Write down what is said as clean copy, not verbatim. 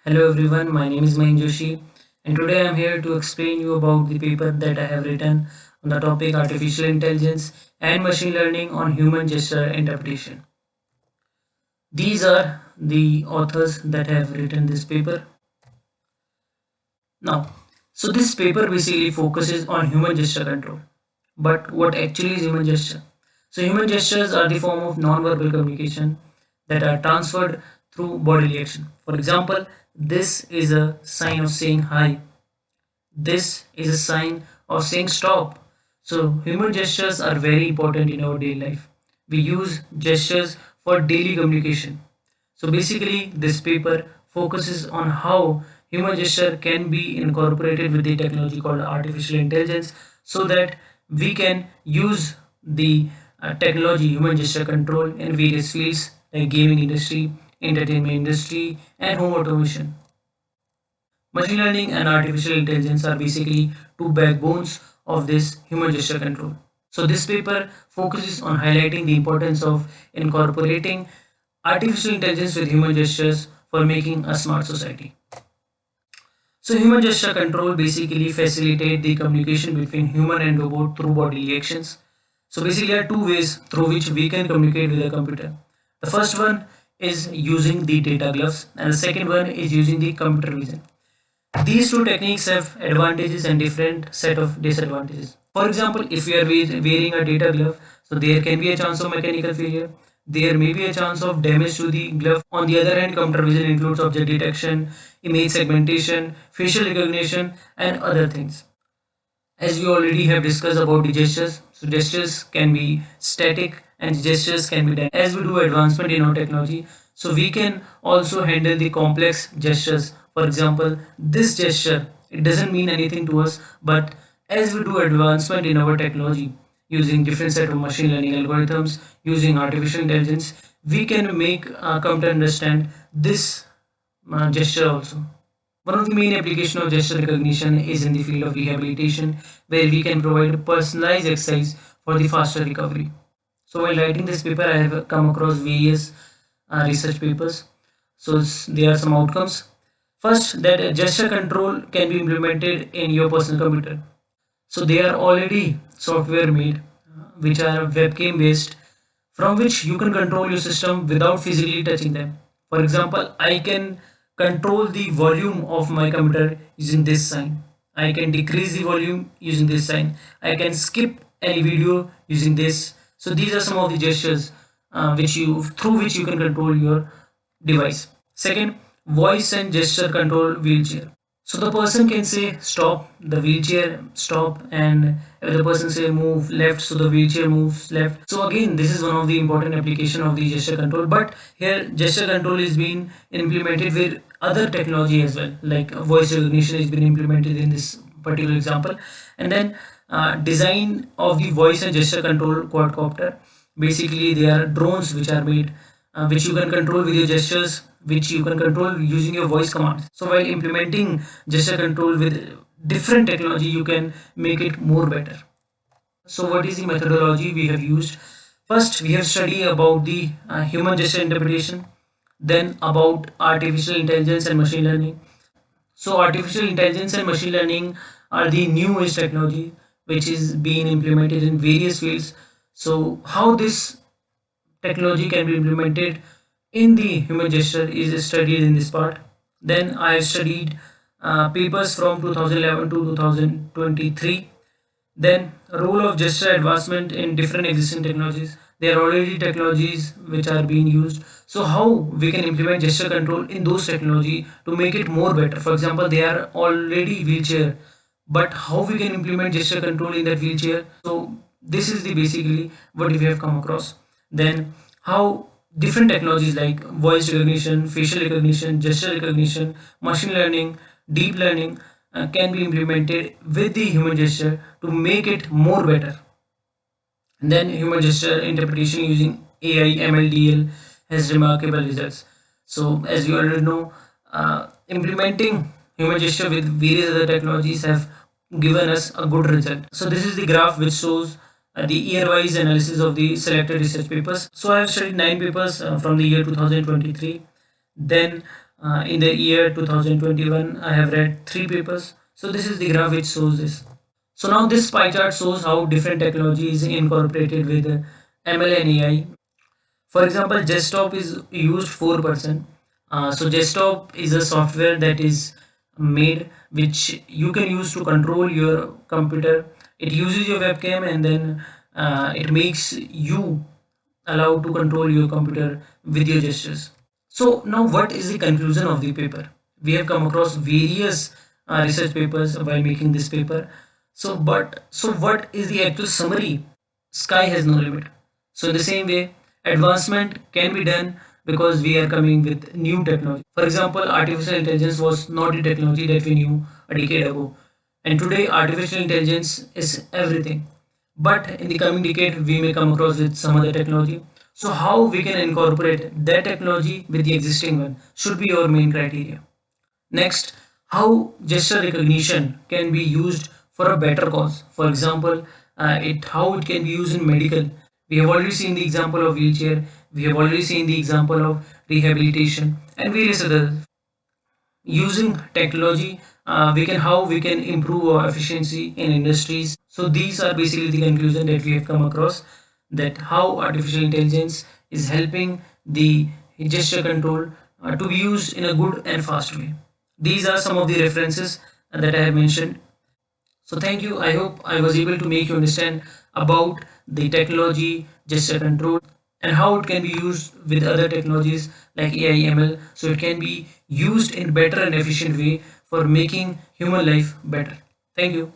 Hello everyone, my name is Mayank Joshi and today I am here to explain you about the paper that I have written on the topic artificial intelligence and machine learning on human gesture interpretation. These are the authors that have written this paper. Now, so this paper basically focuses on human gesture control. But what actually is human gesture? So human gestures are the form of non-verbal communication that are transferred through bodily action. For example, this is a sign of saying hi. This is a sign of saying stop. So human gestures are very important in our daily life. We use gestures for daily communication. So basically this paper focuses on how human gesture can be incorporated with the technology called artificial intelligence so that we can use the technology human gesture control in various fields like gaming industry, entertainment industry and home automation. Machine learning and artificial intelligence are basically two backbones of this human gesture control. So this paper focuses on highlighting the importance of incorporating artificial intelligence with human gestures for making a smart society. So human gesture control basically facilitate the communication between human and robot through bodily actions. So basically there are two ways through which we can communicate with a computer. The first one is using the data gloves and the second one is using the computer vision. These two techniques have advantages and different set of disadvantages. For example, if you are wearing a data glove, so there can be a chance of mechanical failure. There may be a chance of damage to the glove. On the other hand, computer vision includes object detection, image segmentation, facial recognition, and other things. As we already have discussed about the gestures, so gestures can be static and gestures can be dynamic. As we do advancement in our technology, so we can also handle the complex gestures. For example, this gesture, it doesn't mean anything to us, but as we do advancement in our technology using different set of machine learning algorithms, using artificial intelligence, we can make come to understand this gesture also. One of the main applications of gesture recognition is in the field of rehabilitation, where we can provide personalized exercise for the faster recovery. So while writing this paper, I have come across various research papers. So there are some outcomes. First, that gesture control can be implemented in your personal computer. So they are already software made, which are webcam based, from which you can control your system without physically touching them. For example, I can control the volume of my computer using this sign. I can decrease the volume using this sign. I can skip any video using this. So these are some of the gestures through which you can control your device. Second, voice and gesture control wheelchair. So the person can say stop, the wheelchair stop, and if the person say move left, so the wheelchair moves left. So again, this is one of the important application of the gesture control. But here gesture control is being implemented with other technology as well, like voice recognition is being implemented in this particular example. And then design of the voice and gesture control quadcopter. Basically, they are drones which are made, which you can control with your gestures, which you can control using your voice commands. So while implementing gesture control with different technology, you can make it more better. So what is the methodology we have used? First, we have studied about the human gesture interpretation, then about artificial intelligence and machine learning. So artificial intelligence and machine learning are the new age technology which is being implemented in various fields. So how this technology can be implemented in the human gesture is studied in this part. Then I have studied papers from 2011 to 2023. Then role of gesture advancement in different existing technologies. There are already technologies which are being used. So how we can implement gesture control in those technology to make it more better. For example, they are already wheelchair, but how we can implement gesture control in that wheelchair. So this is the basically what we have come across. Then how different technologies like voice recognition, facial recognition, gesture recognition, machine learning, deep learning can be implemented with the human gesture to make it more better. And then human gesture interpretation using AI MLDL has remarkable results. So as you already know, implementing human gesture with various other technologies have given us a good result. So this is the graph which shows the year-wise analysis of the selected research papers. So I have studied 9 papers from the year 2023. Then In the year 2021, I have read 3 papers. So this is the graph which shows this. So now this pie chart shows how different technology is incorporated with ML and AI. For example, Jestop is used 4%. So Jestop is a software that is made which you can use to control your computer. It uses your webcam and then it makes you allowed to control your computer with your gestures. So now what is the conclusion of the paper? We have come across various research papers while making this paper. So what is the actual summary? Sky has no limit. So in the same way, advancement can be done because we are coming with new technology. For example, artificial intelligence was not the technology that we knew a decade ago. And today artificial intelligence is everything. But in the coming decade, we may come across with some other technology. So how we can incorporate that technology with the existing one should be our main criteria. Next, how gesture recognition can be used for a better cause. For example, it how it can be used in medical. We have already seen the example of wheelchair. We have already seen the example of rehabilitation and various other. Using technology, we can how we can improve our efficiency in industries. So these are basically the conclusion that we have come across, that how artificial intelligence is helping the gesture control to be used in a good and fast way. These are some of the references that I have mentioned. So thank you. I hope I was able to make you understand about the technology, gesture control, and how it can be used with other technologies like AI, ML. So it can be used in better and efficient way for making human life better. Thank you.